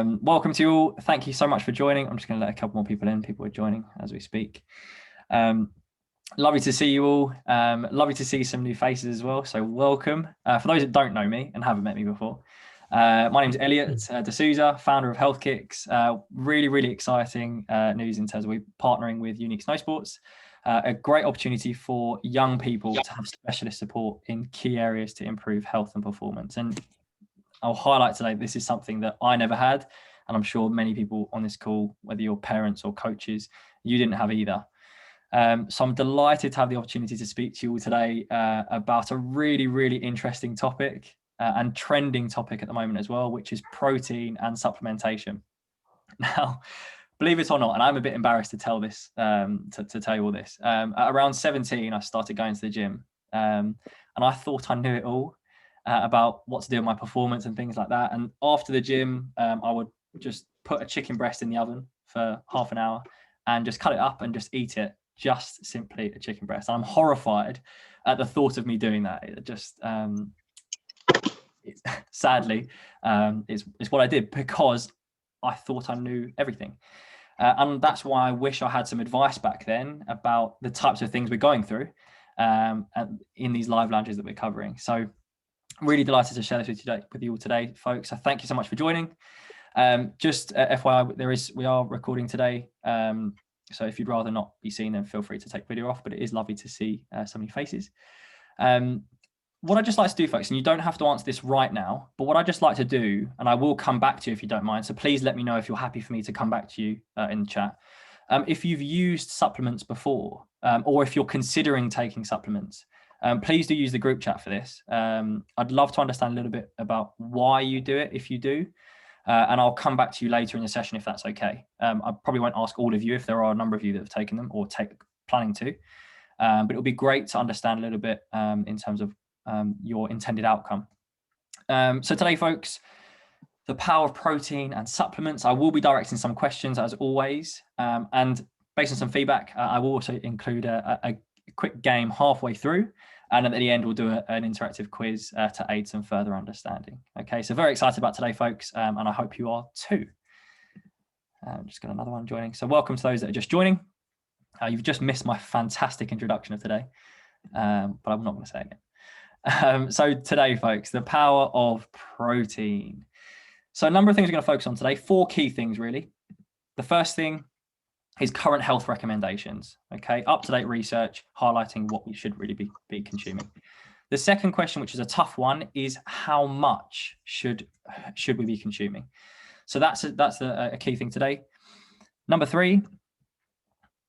Welcome to you all. Thank you so much for joining. I'm just going to let a couple more people in. People are joining as we speak. Lovely to see you all. Lovely to see some new faces as well. So welcome. For those that don't know me and haven't met me before, my name is Elliot D'Souza, founder of HealthKix. Really exciting news in terms of we partnering with UNIQ Snowsports. A great opportunity for young people to have specialist support in key areas to improve health and performance. And I'll highlight today, this is something that I never had, and I'm sure many people on this call, whether you're parents or coaches, you didn't have either. So I'm delighted to have the opportunity to speak to you all today about a really interesting topic and trending topic at the moment as well, which is protein and supplementation. Now, believe it or not, and I'm a bit embarrassed to tell this, to tell you all this. At around 17, I started going to the gym, and I thought I knew it all about what to do with my performance and things like that. And after the gym, I would just put a chicken breast in the oven for half an hour and just cut it up and just eat it, just simply a chicken breast. And I'm horrified at the thought of me doing that. It just, sadly, it's what I did because I thought I knew everything. And that's why I wish I had some advice back then about the types of things we're going through and in these live lounges that we're covering. So really delighted to share this with you all today, folks. So thank you so much for joining. Just FYI, we are recording today. So if you'd rather not be seen, then feel free to take video off, but it is lovely to see so many faces. What I'd just like to do, folks, and you don't have to answer this right now, but what I'd just like to do, and I will come back to you if you don't mind, so please let me know if you're happy for me to come back to you in the chat. If you've used supplements before, or if you're considering taking supplements, please do use the group chat for this. I'd love to understand a little bit about why you do it, if you do, and I'll come back to you later in the session if that's okay. I probably won't ask all of you if there are a number of you that have taken them or planning to, but it'll be great to understand a little bit in terms of your intended outcome. So today, folks, the power of protein and supplements. I will be directing some questions as always, and based on some feedback, I will also include a quick game halfway through, and at the end we'll do an interactive quiz to aid some further understanding. Okay, so very excited about today, folks, and I hope you are too. Just got another one joining. So welcome to those that are just joining. You've just missed my fantastic introduction of today, but I'm not going to say it again. So today, folks, the power of protein. So a number of things we're going to focus on today. 4 key things, really. The first thing is current health recommendations, okay? Up-to-date research highlighting what we should really be consuming. The second question, which is a tough one, is how much should we be consuming? So that's a key thing today. Number 3,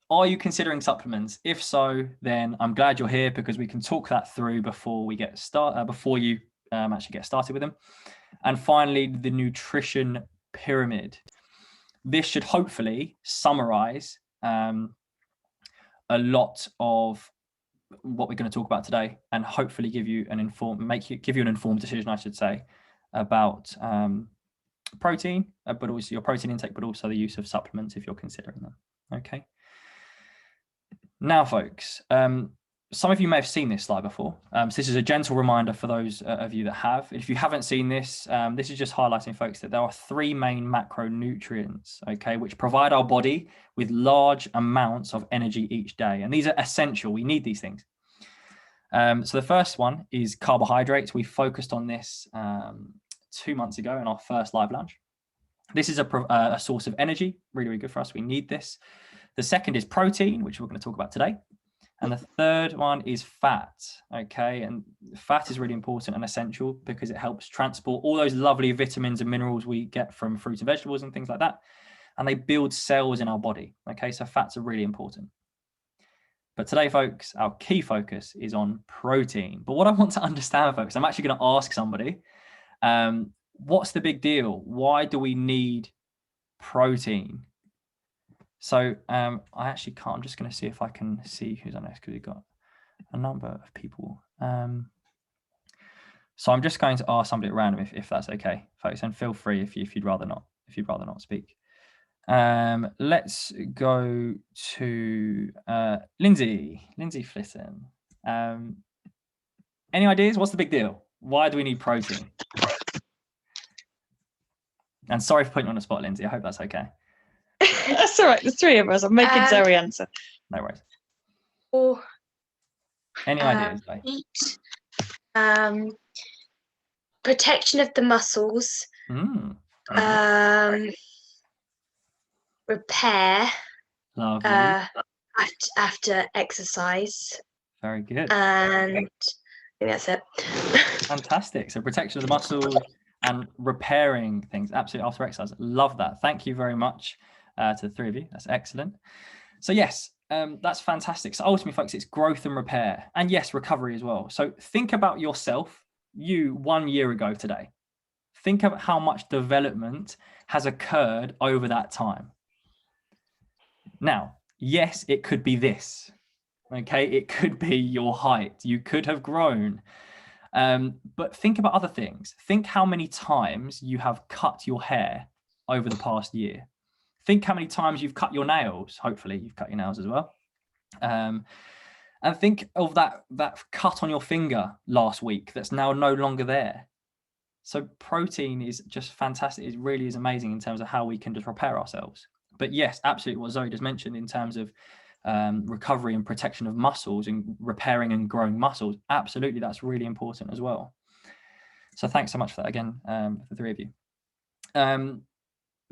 are you considering supplements? If so, then I'm glad you're here because we can talk that through before we get started, before you actually get started with them. And finally, the nutrition pyramid. This should hopefully summarize a lot of what we're going to talk about today, and hopefully give you an informed decision, I should say, about protein, but also your protein intake, but also the use of supplements if you're considering them. Okay. Now, folks, some of you may have seen this slide before. So this is a gentle reminder for those of you that have. If you haven't seen this, this is just highlighting, folks, that there are 3 main macronutrients, okay, which provide our body with large amounts of energy each day. And these are essential. We need these things. So the first one is carbohydrates. We focused on this 2 months ago in our first live lunch. This is a source of energy, really good for us. We need this. The second is protein, which we're going to talk about today. And the third one is fat, okay? And fat is really important and essential because it helps transport all those lovely vitamins and minerals we get from fruits and vegetables and things like that. And they build cells in our body, okay? So fats are really important. But today, folks, our key focus is on protein. But what I want to understand, folks, I'm actually going to ask somebody, what's the big deal? Why do we need protein? So I actually can't. I'm just going to see if I can see who's on this because we've got a number of people. So I'm just going to ask somebody at random if that's okay, folks, and feel free if you'd rather not speak. Let's go to Lindsay Flitten. Any ideas? What's the big deal? Why do we need protein? And sorry for putting you on the spot, Lindsay. I hope that's okay. That's all right. The three of us. I'm making Zoe answer. No worries. Or Any ideas? heat, protection of the muscles, repair. Lovely. After exercise. Very good. And I think that's it. Fantastic. So protection of the muscles and repairing things absolutely after exercise. Love that. Thank you very much to the three of you. That's excellent. So yes, that's fantastic. So ultimately, folks, it's growth and repair, and yes, recovery as well. So think about yourself, you 1 year ago today. Think about how much development has occurred over that time. Now, yes, it could be this. Okay, it could be your height. You could have grown. But think about other things. Think how many times you have cut your hair over the past year. Think how many times you've cut your nails. Hopefully you've cut your nails as well. And think of that cut on your finger last week that's now no longer there. So protein is just fantastic. It really is amazing in terms of how we can just repair ourselves. But yes, absolutely what Zoe just mentioned in terms of recovery and protection of muscles and repairing and growing muscles, absolutely, that's really important as well. So thanks so much for that again, for the three of you.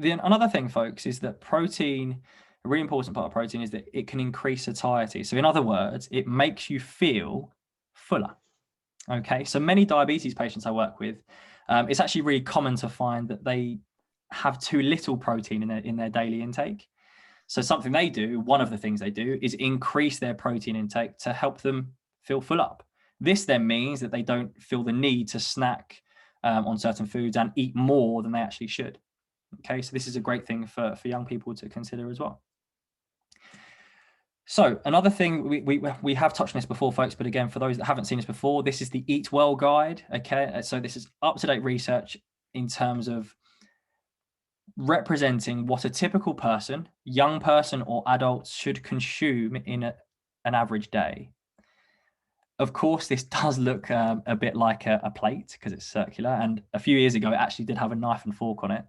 Another thing, folks, is that protein, a really important part of protein is that it can increase satiety. So in other words, it makes you feel fuller. Okay, so many diabetes patients I work with, it's actually really common to find that they have too little protein in their daily intake. So something they do, one of the things they do, is increase their protein intake to help them feel full up. This then means that they don't feel the need to snack on certain foods and eat more than they actually should. Okay, so this is a great thing for young people to consider as well. So another thing, we have touched on this before, folks, but again, for those that haven't seen this before, this is the Eat Well guide. Okay, so this is up-to-date research in terms of representing what a typical person, young person or adults, should consume in an average day. Of course, this does look a bit like a plate because it's circular, and a few years ago it actually did have a knife and fork on it,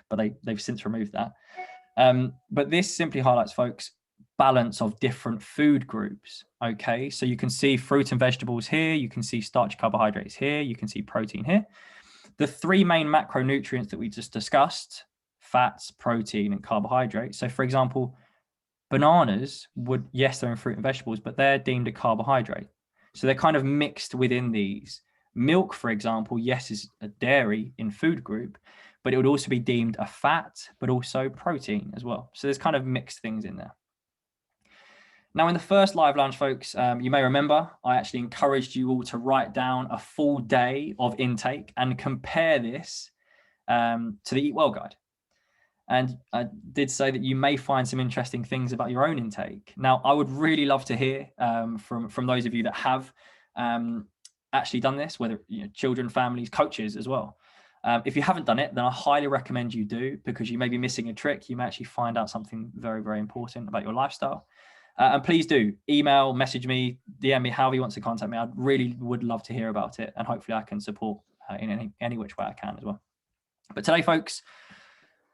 but they've since removed that. But this simply highlights, folks, balance of different food groups. Okay, so you can see fruit and vegetables here, you can see starchy carbohydrates here, you can see protein here. The three main macronutrients that we just discussed, fats, protein, and carbohydrates. So for example, bananas would, yes, they're in fruit and vegetables, but they're deemed a carbohydrate. So they're kind of mixed within these. Milk, for example, yes, is a dairy in food group, but it would also be deemed a fat, but also protein as well. So there's kind of mixed things in there. Now, in the first live lounge, folks, you may remember I actually encouraged you all to write down a full day of intake and compare this to the Eat Well guide. And I did say that you may find some interesting things about your own intake. Now, I would really love to hear from those of you that have actually done this, whether children, families, coaches as well. If you haven't done it, then I highly recommend you do, because you may be missing a trick. You may actually find out something very, very important about your lifestyle. And please do email, message me, DM me, however you want to contact me. I really would love to hear about it, and hopefully I can support in any which way I can as well. But today, folks,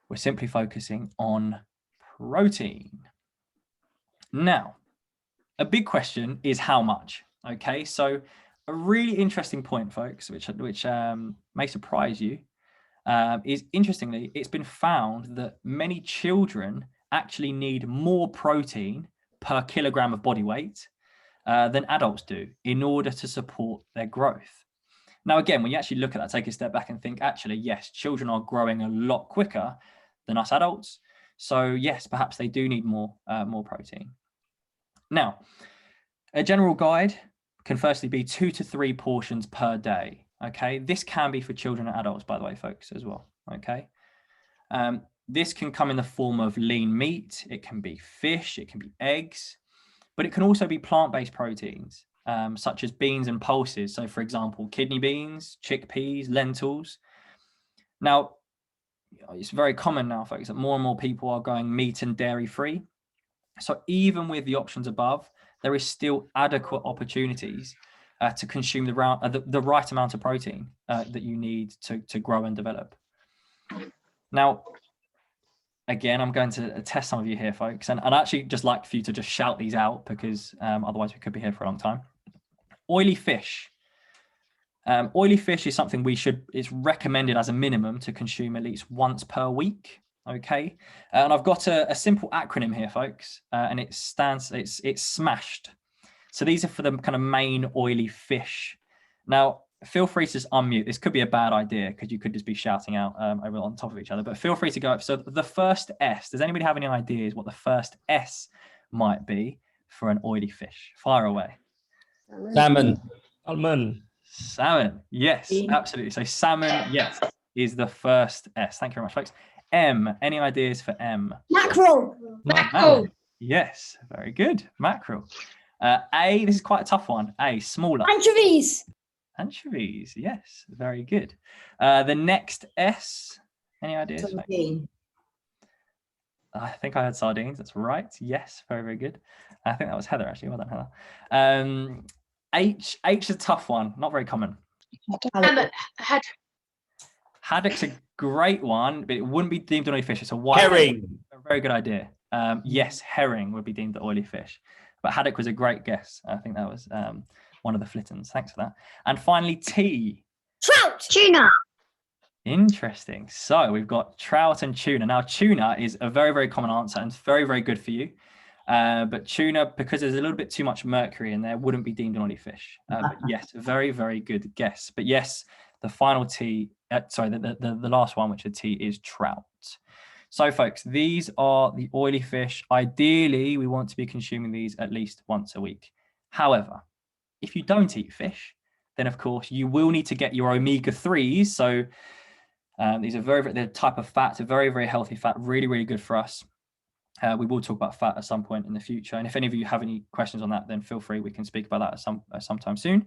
we're simply focusing on protein. Now, a big question is how much. Okay, so a really interesting point, folks, which may surprise you, is, interestingly, it's been found that many children actually need more protein per kilogram of body weight than adults do in order to support their growth. Now, again, when you actually look at that, take a step back and think, actually, yes, children are growing a lot quicker than us adults. So yes, perhaps they do need more protein. Now, a general guide can firstly be 2 to 3 portions per day. Okay, this can be for children and adults, by the way, folks, as well. Okay. This can come in the form of lean meat, it can be fish, it can be eggs, but it can also be plant-based proteins, such as beans and pulses. So for example, kidney beans, chickpeas, lentils. Now, it's very common now, folks, that more and more people are going meat and dairy free. So even with the options above, there is still adequate opportunities to consume the right amount of protein that you need to grow and develop. Now, again, I'm going to test some of you here, folks, and I'd actually just like for you to just shout these out because otherwise we could be here for a long time. Oily fish. Oily fish is something it's recommended as a minimum to consume at least once per week. Okay. And I've got a simple acronym here, folks, and it's SMASHED. So these are for the kind of main oily fish. Now, feel free to just unmute. This could be a bad idea because you could just be shouting out over on top of each other, but feel free to go up. So the first S, does anybody have any ideas what the first S might be for an oily fish? Fire away. Salmon. Salmon. Salmon. Yes, absolutely. So salmon, yes, is the first S. Thank you very much, folks. M, any ideas for M? Mackerel. Mackerel. Yes, very good. Mackerel. A, this is quite a tough one. A, smaller. Anchovies. Anchovies, yes, very good. The next S, any ideas? Sardine. I think I had sardines. That's right. Yes, very, very good. I think that was Heather, actually. Well done, Heather. H is a tough one. Not very common. Haddock's a great one, but it wouldn't be deemed an oily fish. It's a white Herring. A very good idea. Yes, herring would be deemed the oily fish, but haddock was a great guess. I think that was one of the Flittons. Thanks for that. And finally, T. Trout. Tuna. Interesting. So we've got trout and tuna. Now, tuna is a very, very common answer and it's very, very good for you. But tuna, because there's a little bit too much mercury in there, wouldn't be deemed an oily fish. But yes, very, very good guess. But yes, the final T, the last one, which is T, is trout. So folks, these are the oily fish. Ideally, we want to be consuming these at least once a week. However, if you don't eat fish, then of course you will need to get your omega-3s. So these are the type of fat, a very, very healthy fat, really, really good for us. We will talk about fat at some point in the future. And if any of you have any questions on that, then feel free, we can speak about that at sometime soon.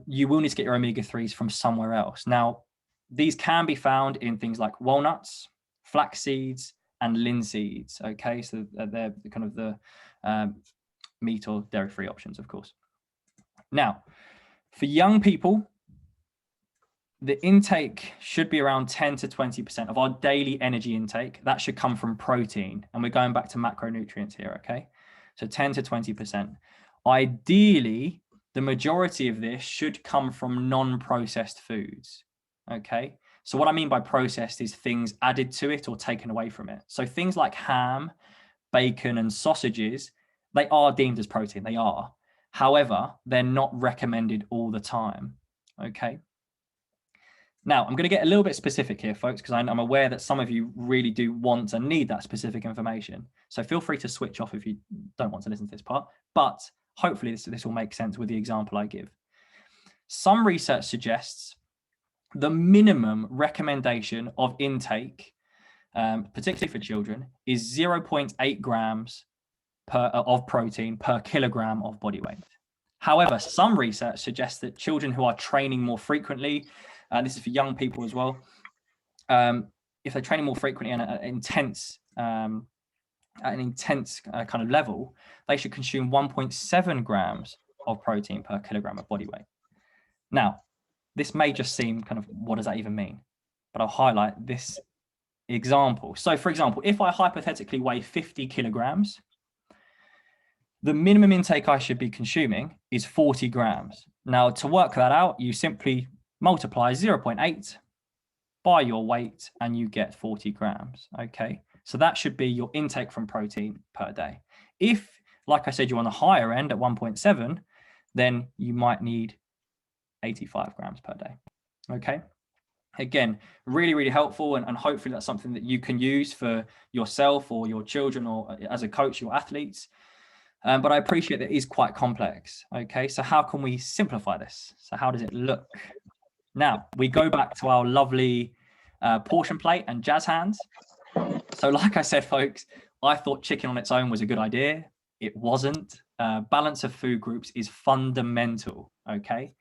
You will need to get your omega-3s from somewhere else. Now, these can be found in things like walnuts, flax seeds, and linseeds. Okay, so they're kind of the meat or dairy-free options, of course. Now, for young people, the intake should be around 10 to 20% of our daily energy intake. That should come from protein. And we're going back to macronutrients here, okay? So 10 to 20%. Ideally, the majority of this should come from non-processed foods, okay? So what I mean by processed is things added to it or taken away from it. So things like ham, bacon, and sausages, they are deemed as protein, they are. However, they're not recommended all the time, okay? Now, I'm going to get a little bit specific here, folks, because I'm aware that some of you really do want and need that specific information. So feel free to switch off if you don't want to listen to this part, but hopefully this will make sense with the example I give. Some research suggests the minimum recommendation of intake, particularly for children, is 0.8 grams of protein per kilogram of body weight. However, some research suggests that children who are training more frequently, this is for young people as well, if they're training more frequently and at an intense kind of level, they should consume 1.7 grams of protein per kilogram of body weight. Now, this may just seem kind of, what does that even mean? But I'll highlight this example. So for example, if I hypothetically weigh 50 kilograms, the minimum intake I should be consuming is 40 grams. Now, to work that out, you simply multiply 0.8 by your weight and you get 40 grams, okay? So that should be your intake from protein per day. If, like I said, you're on the higher end at 1.7, then you might need 85 grams per day, okay? Again, really, really helpful, and hopefully that's something that you can use for yourself or your children or as a coach, your athletes. But I appreciate that it is quite complex, okay? So how can we simplify this? So how does it look? Now, we go back to our lovely portion plate and jazz hands. So like I said, folks, I thought chicken on its own was a good idea. It wasn't. Balance of food groups is fundamental, okay?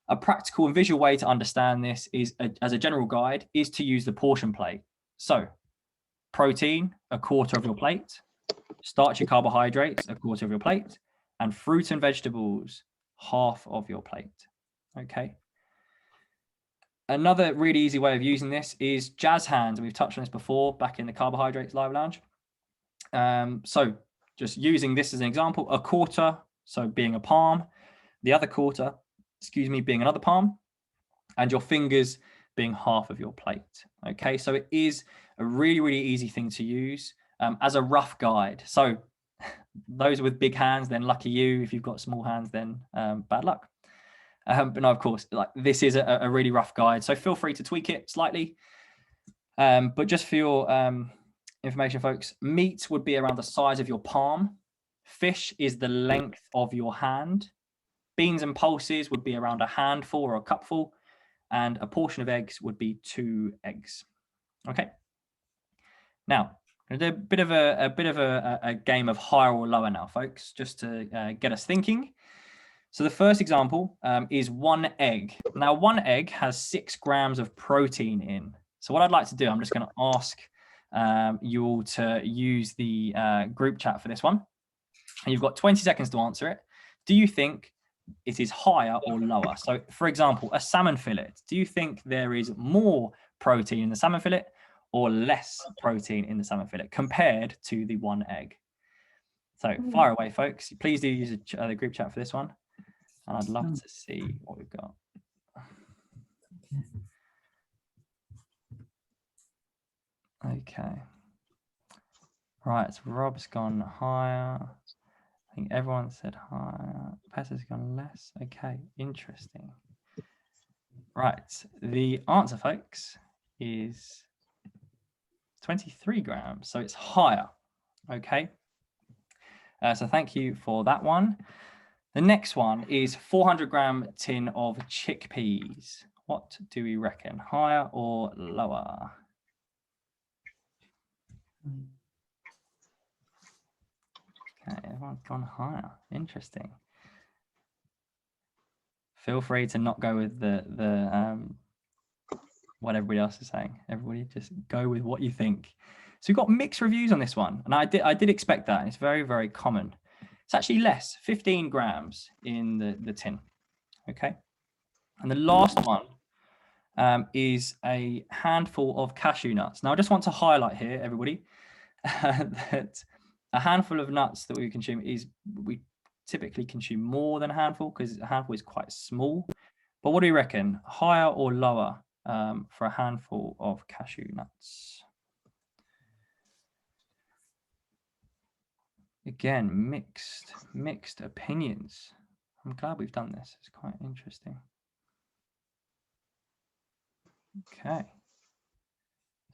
A practical and visual way to understand this is, as a general guide, is to use the portion plate. So protein, a quarter of your plate, starchy carbohydrates, a quarter of your plate, and fruit and vegetables, half of your plate, okay? Another really easy way of using this is jazz hands. We've touched on this before back in the Carbohydrates Live Lounge. So just using this as an example, a quarter, so being a palm, the other quarter, excuse me, being another palm, and your fingers being half of your plate. Okay, so it is a really, really easy thing to use as a rough guide. So those with big hands, then lucky you. If you've got small hands, then bad luck. But no, of course, like this is a really rough guide, so feel free to tweak it slightly. But just for your information, folks, meat would be around the size of your palm. Fish is the length of your hand. Beans and pulses would be around a handful or a cupful, and a portion of eggs would be 2 eggs. Okay. Now, I'm going to do a bit of a game of higher or lower now, folks, just to get us thinking. So the first example is 1 egg. Now, 1 egg has 6 grams of protein in. So what I'd like to do, I'm just going to ask you all to use the group chat for this one. And you've got 20 seconds to answer it. Do you think it is higher or lower? So, for example, a salmon fillet. Do you think there is more protein in the salmon fillet or less protein in the salmon fillet compared to the 1 egg? So fire away, folks. Please do use the group chat for this one. And I'd love to see what we've got. Okay. Right, so Rob's gone higher. I think everyone said higher. Peter's gone less. Okay, interesting. Right, the answer, folks, is 23 grams. So it's higher. Okay. So thank you for that one. The next one is 400-gram tin of chickpeas. What do we reckon? Higher or lower? Okay, everyone's gone higher. Interesting. Feel free to not go with the what everybody else is saying. Everybody just go with what you think. So we've got mixed reviews on this one, and I did expect that. It's very, very common. It's actually less, 15 grams in the tin. Okay. And the last one is a handful of cashew nuts. Now, I just want to highlight here, everybody, that a handful of nuts that we consume we typically consume more than a handful because a handful is quite small. But what do you reckon? Higher or lower for a handful of cashew nuts? Again, mixed opinions. I'm glad we've done this. It's quite interesting. Okay.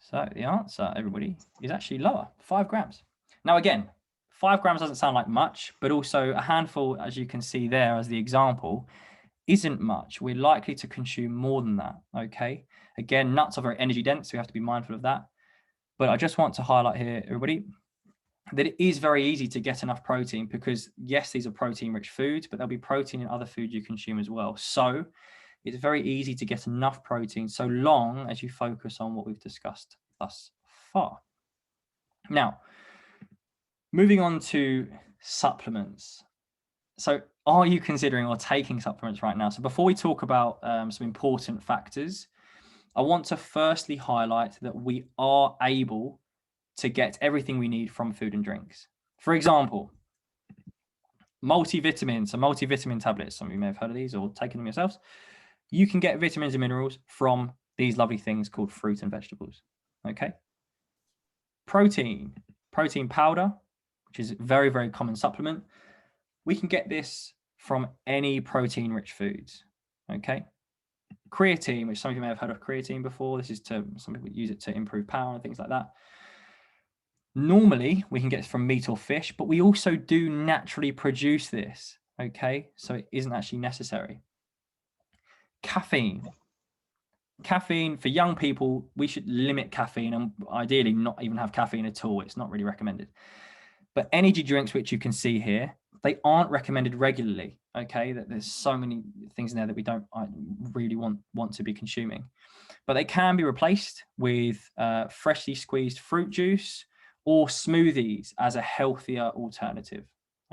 So the answer, everybody, is actually lower, 5 grams. Now, again, 5 grams doesn't sound like much, but also a handful, as you can see there as the example, isn't much. We're likely to consume more than that, okay? Again, nuts are very energy dense, so we have to be mindful of that. But I just want to highlight here, everybody, that it is very easy to get enough protein because, yes, these are protein-rich foods, but there'll be protein in other foods you consume as well. So it's very easy to get enough protein so long as you focus on what we've discussed thus far. Now, moving on to supplements. So are you considering or taking supplements right now? So before we talk about some important factors, I want to firstly highlight that we are able to get everything we need from food and drinks. For example, multivitamins, so multivitamin tablets, some of you may have heard of these or taken them yourselves. You can get vitamins and minerals from these lovely things called fruit and vegetables, okay? Protein powder, which is a very, very common supplement. We can get this from any protein-rich foods, okay? Creatine, which some of you may have heard of creatine before. This is some people use it to improve power and things like that. Normally, we can get it from meat or fish, but we also do naturally produce this, okay? So it isn't actually necessary. Caffeine for young people, we should limit caffeine and ideally not even have caffeine at all. It's not really recommended. But energy drinks, which you can see here, they aren't recommended regularly, okay? There's so many things in there that we don't really want to be consuming. But they can be replaced with freshly squeezed fruit juice or smoothies as a healthier alternative,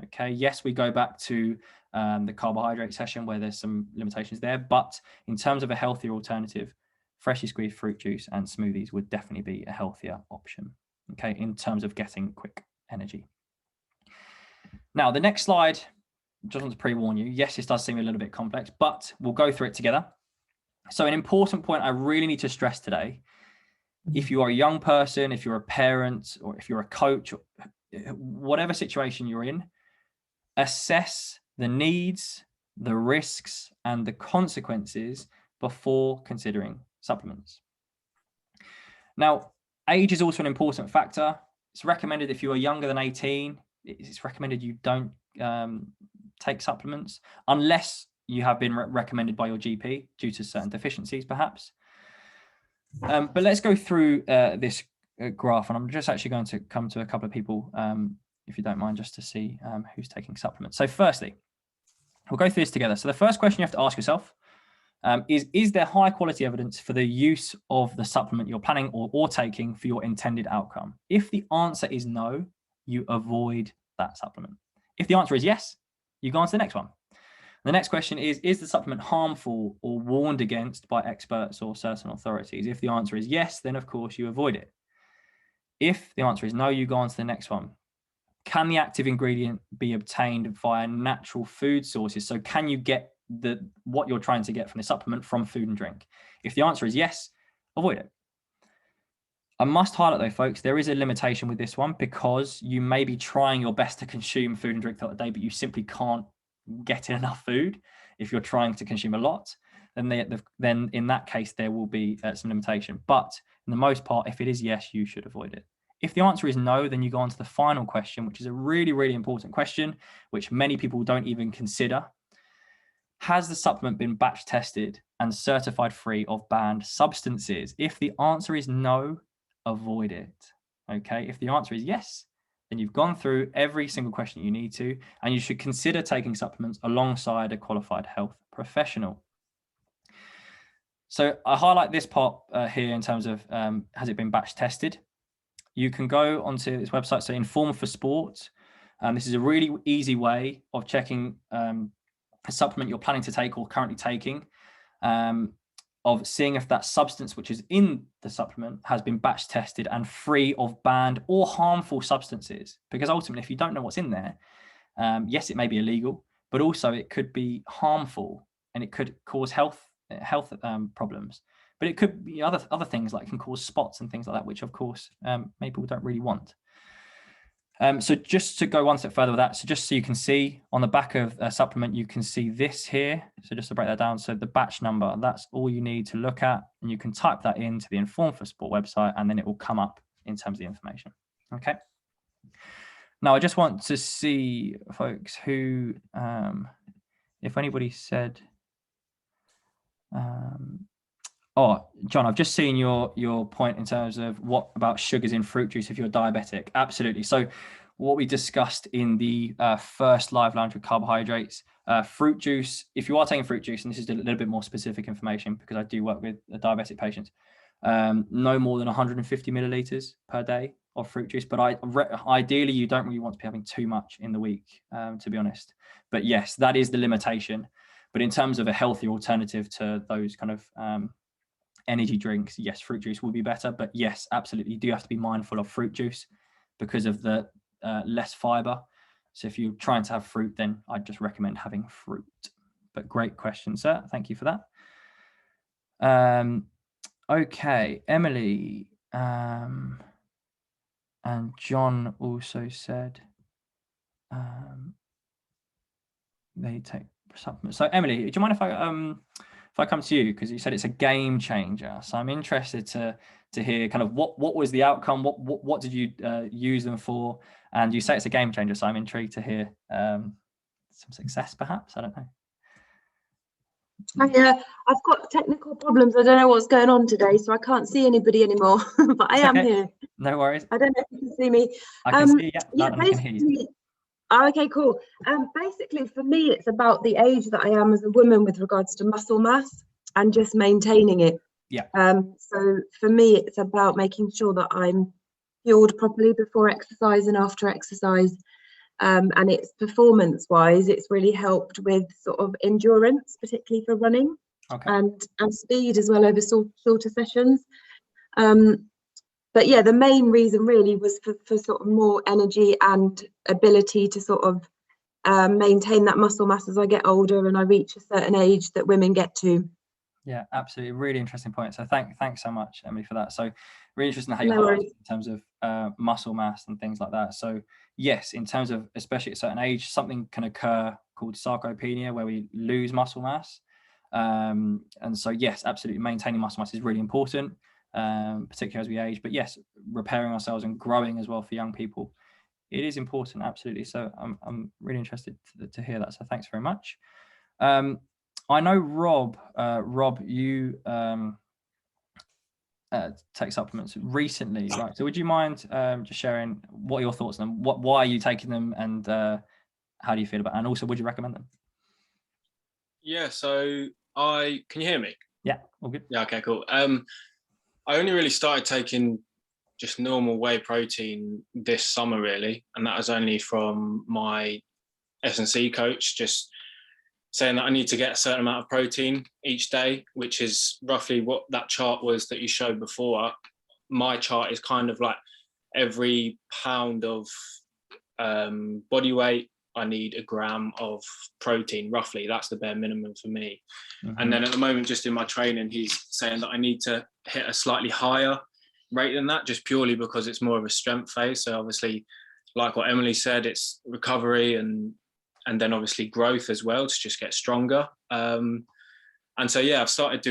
okay? Yes, we go back to the carbohydrate session where there's some limitations there, but in terms of a healthier alternative, freshly squeezed fruit juice and smoothies would definitely be a healthier option, okay, in terms of getting quick energy. Now, the next slide, just want to pre-warn you, yes, this does seem a little bit complex, but we'll go through it together. So an important point I really need to stress today, if you are a young person, if you're a parent, or if you're a coach, or whatever situation you're in, assess the needs, the risks, and the consequences before considering supplements. Now, age is also an important factor. It's recommended if you are younger than 18, it's recommended you don't take supplements unless you have been recommended by your GP due to certain deficiencies, perhaps. But let's go through this graph, and I'm just actually going to come to a couple of people, if you don't mind, just to see who's taking supplements. So firstly, we'll go through this together. So the first question you have to ask yourself is there high quality evidence for the use of the supplement you're planning or taking for your intended outcome? If the answer is no, you avoid that supplement. If the answer is yes, you go on to the next one. The next question is the supplement harmful or warned against by experts or certain authorities? If the answer is yes, then of course you avoid it. If the answer is no, you go on to the next one. Can the active ingredient be obtained via natural food sources? So can you get what you're trying to get from the supplement from food and drink? If the answer is yes, avoid it. I must highlight though, folks, there is a limitation with this one because you may be trying your best to consume food and drink throughout the day, but you simply can't get enough food. If you're trying to consume a lot, then in that case, there will be some limitation. But in the most part, if it is yes, you should avoid it. If the answer is no, then you go on to the final question, which is a really, really important question, which many people don't even consider. Has the supplement been batch tested and certified free of banned substances? If the answer is no, avoid it. Okay. If the answer is yes, then you've gone through every single question you need to, and you should consider taking supplements alongside a qualified health professional. So I highlight this part here in terms of has it been batch tested? You can go onto this website, so Inform for Sport. This is a really easy way of checking a supplement you're planning to take or currently taking, of seeing if that substance which is in the supplement has been batch tested and free of banned or harmful substances. Because ultimately, if you don't know what's in there, yes, it may be illegal, but also it could be harmful and it could cause health problems. But it could be other things like it can cause spots and things like that, which of course many people don't really want. So just to go one step further with that, so just so you can see on the back of a supplement, you can see this here. So just to break that down, so the batch number, that's all you need to look at, and you can type that into the Inform for Sport website, and then it will come up in terms of the information. Okay. Now I just want to see, folks, who, if anybody said, oh, John, I've just seen your point in terms of what about sugars in fruit juice if you're diabetic. Absolutely. So what we discussed in the first live lounge with carbohydrates, fruit juice, if you are taking fruit juice, and this is a little bit more specific information because I do work with diabetic patients, no more than 150 milliliters per day of fruit juice. But ideally, you don't really want to be having too much in the week, to be honest. But yes, that is the limitation. But in terms of a healthy alternative to those kind of energy drinks, yes, fruit juice will be better. But yes, absolutely, you do have to be mindful of fruit juice because of the less fiber. So if you're trying to have fruit, then I'd just recommend having fruit. But great question, sir. Thank you for that. Okay, Emily and John also said they take supplements. So Emily, do you mind if I come to you, because you said it's a game changer? So I'm interested to hear kind of what was the outcome, what did you use them for, and you say it's a game changer. So I'm intrigued to hear some success, perhaps. I don't know. I've got technical problems. I don't know what's going on today, so I can't see anybody anymore. But I am here. No worries. I don't know if you can see me. I can see you. Yeah, I can hear you. Oh, okay, cool. Basically, for me, it's about the age that I am as a woman with regards to muscle mass and just maintaining it. Yeah. So for me, it's about making sure that I'm fueled properly before exercise and after exercise. And it's performance-wise, it's really helped with sort of endurance, particularly for running. Okay. and speed as well over shorter sessions. But yeah, the main reason really was for sort of more energy and ability to sort of maintain that muscle mass as I get older and I reach a certain age that women get to. Yeah, absolutely. Really interesting point. So thanks so much, Emily, for that. So really interesting how you No highlighted worries. in terms of muscle mass and things like that. So yes, in terms of especially at a certain age, something can occur called sarcopenia where we lose muscle mass. And so yes, absolutely, maintaining muscle mass is really important, particularly as we age. But yes, repairing ourselves and growing as well for young people, it is important, absolutely. So I'm really interested to hear that. So thanks very much. I know Rob, you take supplements recently, right? So would you mind just sharing what are your thoughts on them? Why are you taking them, and how do you feel about it? And also, would you recommend them? Yeah, so can you hear me? Yeah, all good. Yeah, okay, cool. I only really started taking just normal whey protein this summer, really, and that was only from my S&C coach, just saying that I need to get a certain amount of protein each day, which is roughly what that chart was that you showed before. My chart is kind of like every pound of body weight, I need a gram of protein, roughly. That's the bare minimum for me. Mm-hmm. And then at the moment, just in my training, he's saying that I need to hit a slightly higher rate than that, just purely because it's more of a strength phase. So obviously, like what Emily said, it's recovery and then obviously growth as well to just get stronger. And so, yeah, I've started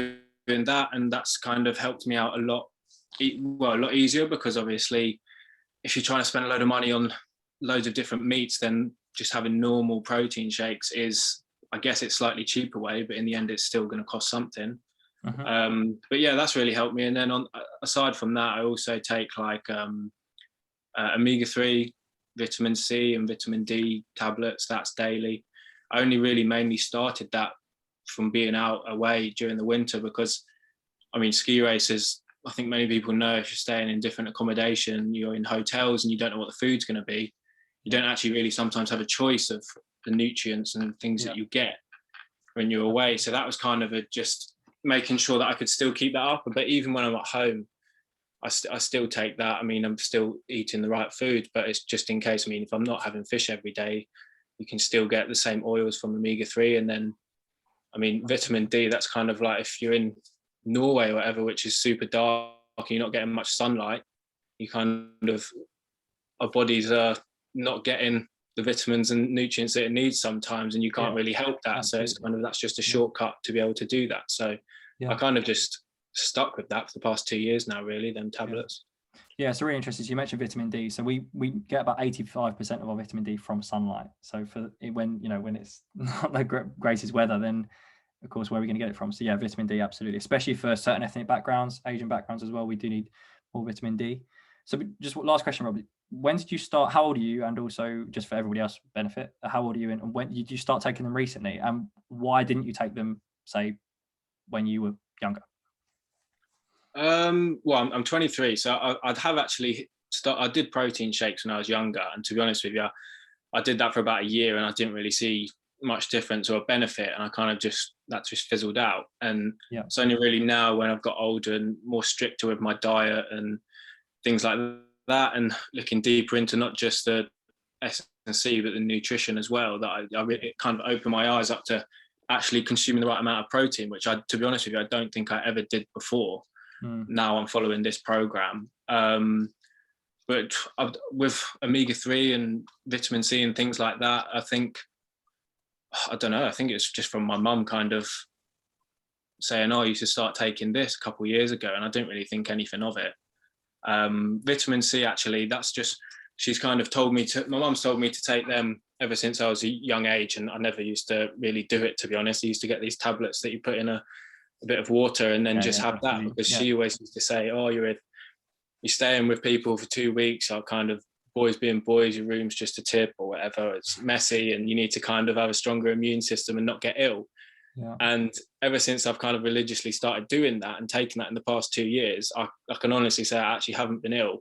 doing that, and that's kind of helped me out a lot easier, because obviously if you're trying to spend a load of money on loads of different meats, then just having normal protein shakes is, I guess it's slightly cheaper way, but in the end it's still going to cost something. Mm-hmm. But yeah, that's really helped me. And then aside from that, I also take like omega-3, vitamin C and vitamin D tablets. That's daily. I only really mainly started that from being out away during the winter, because I mean, ski races, I think many people know, if you're staying in different accommodation, you're in hotels and you don't know what the food's going to be, you don't actually really sometimes have a choice of the nutrients and things that you get when you're away. So that was kind of just making sure that I could still keep that up. But even when I'm at home, I still take that. I mean, I'm still eating the right food, but it's just in case. I mean, if I'm not having fish every day, you can still get the same oils from omega-3. And then, I mean, vitamin D, that's kind of like if you're in Norway or whatever, which is super dark and you're not getting much sunlight, you kind of, our bodies are not getting the vitamins and nutrients that it needs sometimes, and you can't really help that. Absolutely. So it's kind of, that's just a shortcut to be able to do that. So I kind of just stuck with that for the past 2 years now, really, them tablets. Yeah, it's really interesting. So you mentioned vitamin D. So we get about 85% of our vitamin D from sunlight. So for when it's not the greatest weather, then of course, where are we going to get it from? So yeah, vitamin D, absolutely. Especially for certain ethnic backgrounds, Asian backgrounds as well, we do need more vitamin D. So just last question, Rob. When did you start? How old are you? And also, just for everybody else's benefit, how old are you? And when did you start taking them recently? And why didn't you take them, say, when you were younger? Well, I'm 23, so I'd have actually I did protein shakes when I was younger, and to be honest with you, I did that for about a year, and I didn't really see much difference or benefit, and I kind of just fizzled out. And it's only really now, when I've got older and more stricter with my diet and things like that, and looking deeper into not just the S&C but the nutrition as well, that I really kind of opened my eyes up to actually consuming the right amount of protein, which to be honest with you, I don't think I ever did before. Now I'm following this program, but with omega-3 and vitamin C and things like that, I think it's just from my mum kind of saying, oh, you should start taking this a couple of years ago, and I didn't really think anything of it. Vitamin C, actually, that's just, she's kind of my mum's told me to take them ever since I was a young age, and I never used to really do it, to be honest. I used to get these tablets that you put in a bit of water and then have that, because she always used to say, oh, you're staying with people for 2 weeks, or kind of boys being boys, your room's just a tip or whatever, it's messy and you need to kind of have a stronger immune system and not get ill. And ever since I've kind of religiously started doing that and taking that in the past 2 years, I can honestly say I actually haven't been ill.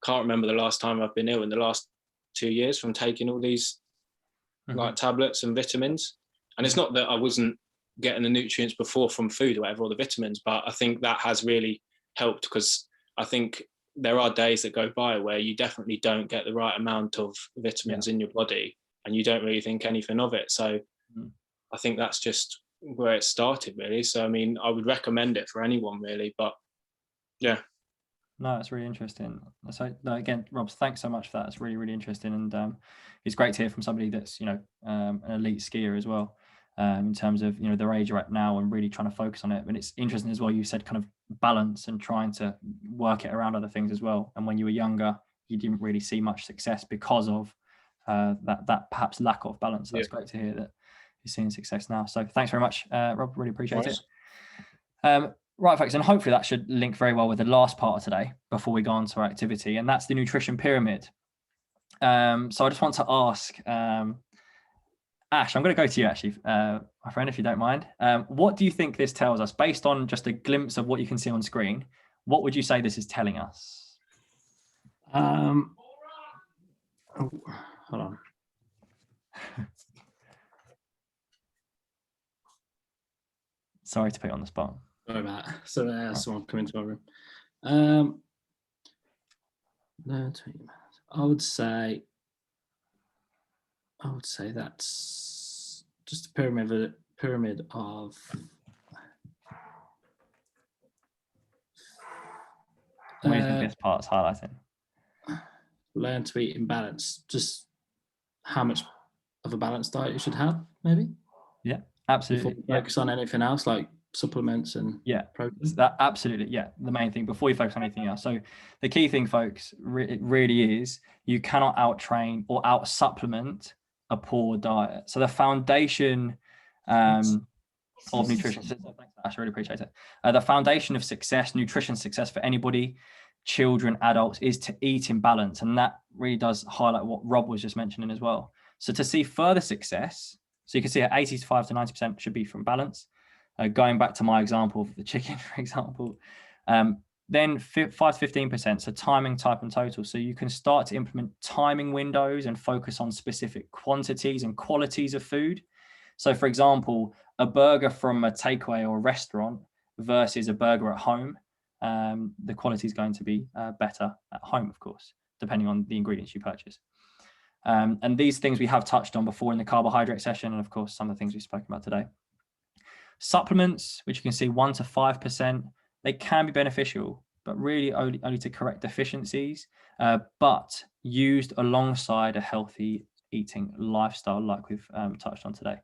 Can't remember the last time I've been ill in the last 2 years from taking all these like tablets and vitamins. And it's not that I wasn't getting the nutrients before from food or whatever, or the vitamins. But I think that has really helped, because I think there are days that go by where you definitely don't get the right amount of vitamins in your body, and you don't really think anything of it. So I think that's just where it started, really. So I mean, I would recommend it for anyone, really. But yeah. No, it's really interesting. So no, again, Rob, thanks so much for that. It's really, really interesting, and it's great to hear from somebody that's, you know, an elite skier as well, in terms of, you know, their age you're at now and really trying to focus on it. And it's interesting as well, you said kind of balance and trying to work it around other things as well. And when you were younger, you didn't really see much success because of that perhaps lack of balance. So that's great to hear that you're seeing success now. So thanks very much, Rob. Really appreciate it. Right, folks, and hopefully that should link very well with the last part of today before we go on to our activity, and that's the nutrition pyramid. So I just want to ask, Ash, I'm going to go to you actually, my friend, if you don't mind. What do you think this tells us, based on just a glimpse of what you can see on screen? What would you say this is telling us? Hold on. Sorry to put you on the spot. Sorry about that. So someone come into my room. No, I would say that's just a pyramid of What do you think this part's highlighting? learn to eat in balance. Just how much of a balanced diet you should have, maybe. Yeah, absolutely. Before you focus on anything else like supplements and protein. That absolutely, the main thing before you focus on anything else. So the key thing, folks, it really is, you cannot out train or out supplement a poor diet. So the foundation of nutrition, thanks, Ash, I really appreciate it. The foundation of success, nutrition success for anybody, children, adults, is to eat in balance. And that really does highlight what Rob was just mentioning as well. So to see further success, so you can see at 85 to 90% should be from balance. Going back to my example of the chicken, for example, then 5 to 15%, so timing, type, and total. So you can start to implement timing windows and focus on specific quantities and qualities of food. So for example, a burger from a takeaway or a restaurant versus a burger at home, the quality is going to be better at home, of course, depending on the ingredients you purchase. And these things we have touched on before in the carbohydrate session, and of course, some of the things we've spoken about today. Supplements, which you can see 1 to 5%, they can be beneficial, but really only to correct deficiencies, but used alongside a healthy eating lifestyle like we've touched on today.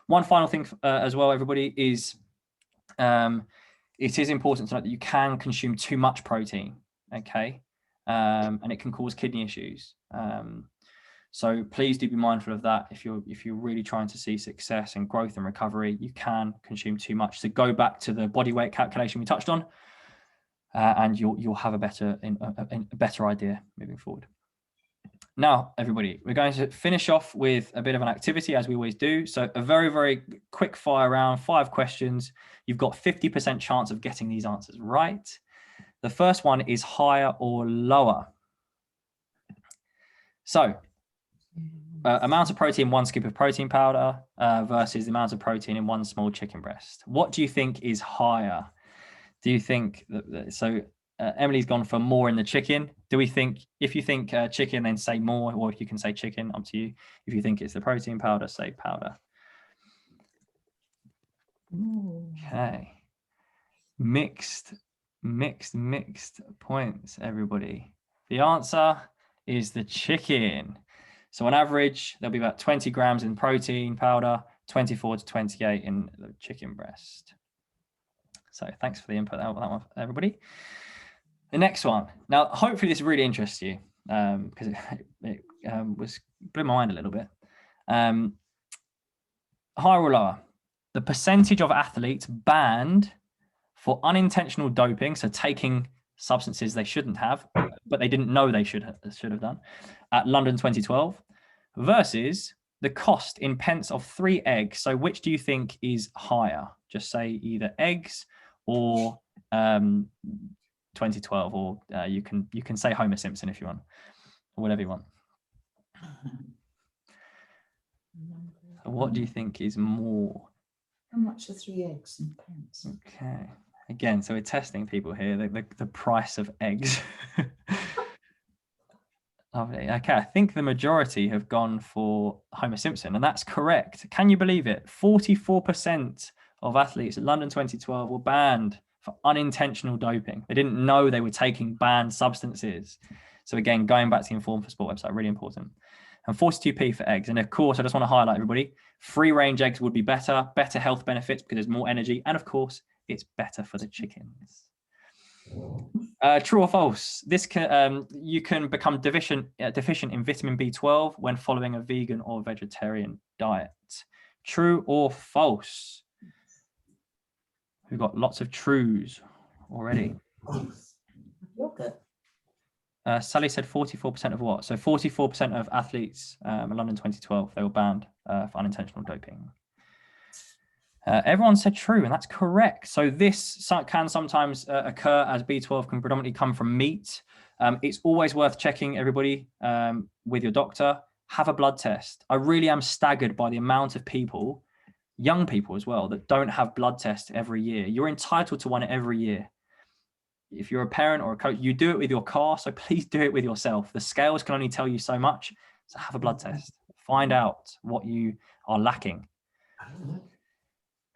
One final thing as well, everybody, is it is important to note that you can consume too much protein, okay? And it can cause kidney issues. So please do be mindful of that. If you're really trying to see success and growth and recovery, you can consume too much. So go back to the body weight calculation we touched on, and you'll have a better idea moving forward. Now, everybody, we're going to finish off with a bit of an activity, as we always do. So a very, very quick fire round, 5 questions. You've got 50% chance of getting these answers right. The first one is higher or lower. So amount of protein, 1 scoop of protein powder versus the amount of protein in 1 small chicken breast. What do you think is higher? Do you think that, Emily's gone for more in the chicken. Do we think, if you think chicken, then say more, or if you can say chicken, up to you. If you think it's the protein powder, say powder. Okay. Mixed points, everybody. The answer is the chicken. So on average, there'll be about 20 grams in protein powder, 24 to 28 in the chicken breast. So thanks for the input, that one, everybody. The next one. Now, hopefully this really interests you, because it was blew my mind a little bit. Higher or lower? The percentage of athletes banned for unintentional doping, so taking substances they shouldn't have, but they didn't know they should have done, at London 2012, versus the cost in pence of 3 eggs. So which do you think is higher? Just say either eggs or 2012, or you can say Homer Simpson if you want, or whatever you want. What do you think is more? How much are 3 eggs in pence? Okay. Again, so we're testing people here. The price of eggs. Lovely. Okay, I think the majority have gone for Homer Simpson, and that's correct. Can you believe it? 44% of athletes at London 2012 were banned for unintentional doping. They didn't know they were taking banned substances. So again, going back to the Inform for Sport website, really important. And 42p for eggs. And of course, I just want to highlight everybody, free range eggs would be better health benefits because there's more energy. And of course, it's better for the chickens. True or false? This can you can become deficient in vitamin B12 when following a vegan or vegetarian diet. True or false? We've got lots of trues already. Yogurt. Sally said 44% of what? So 44% of athletes in London 2012, they were banned for unintentional doping. Everyone said true, and that's correct. So this can sometimes occur as B12 can predominantly come from meat. It's always worth checking, everybody, with your doctor. Have a blood test. I really am staggered by the amount of people, young people as well, that don't have blood tests every year. You're entitled to one every year. If you're a parent or a coach, you do it with your car, so please do it with yourself. The scales can only tell you so much, so have a blood test. Find out what you are lacking.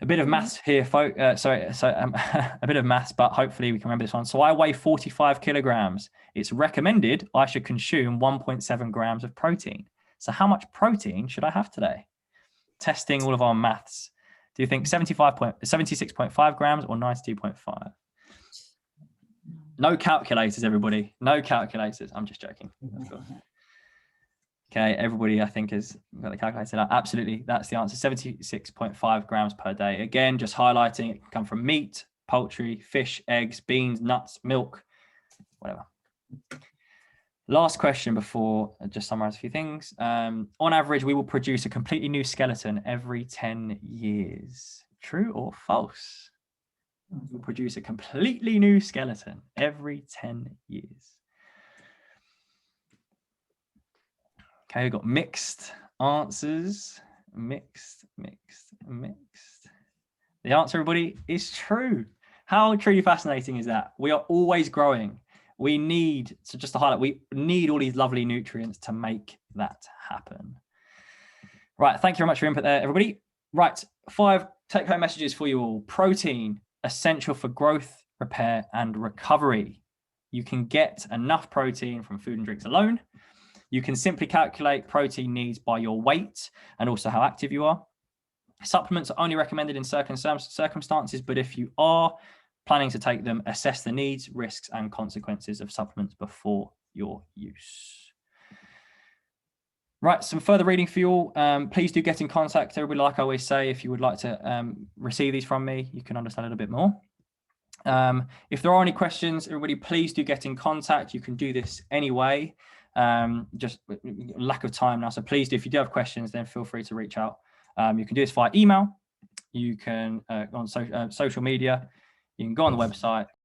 A bit of maths here, folks. A bit of maths, but hopefully we can remember this one. So I weigh 45 kilograms. It's recommended I should consume 1.7 grams of protein. So how much protein should I have today? Testing all of our maths. Do you think 76.5 grams or 92.5? No calculators, everybody. No calculators. I'm just joking. Okay, everybody, I think, has got the calculator now. Absolutely, that's the answer. 76.5 grams per day. Again, just highlighting it can come from meat, poultry, fish, eggs, beans, nuts, milk, whatever. Last question before I just summarize a few things. On average, we will produce a completely new skeleton every 10 years. True or false? We'll produce a completely new skeleton every 10 years. Okay, we've got mixed answers. Mixed. The answer, everybody, is true. How truly fascinating is that? We are always growing. We need, so just to highlight, we need all these lovely nutrients to make that happen. Right, thank you very much for your input there, everybody. Right, 5 take-home messages for you all. Protein, essential for growth, repair, and recovery. You can get enough protein from food and drinks alone. You can simply calculate protein needs by your weight and also how active you are. Supplements are only recommended in certain circumstances, but if you are planning to take them, assess the needs, risks, and consequences of supplements before your use. Right, some further reading for you all. Please do get in contact, everybody. Like I always say, if you would like to receive these from me, you can understand a little bit more. If there are any questions, everybody, please do get in contact. You can do this anyway. Just lack of time now, so please do, if you do have questions, then feel free to reach out. You can do this via email, you can on social media, you can go on the website,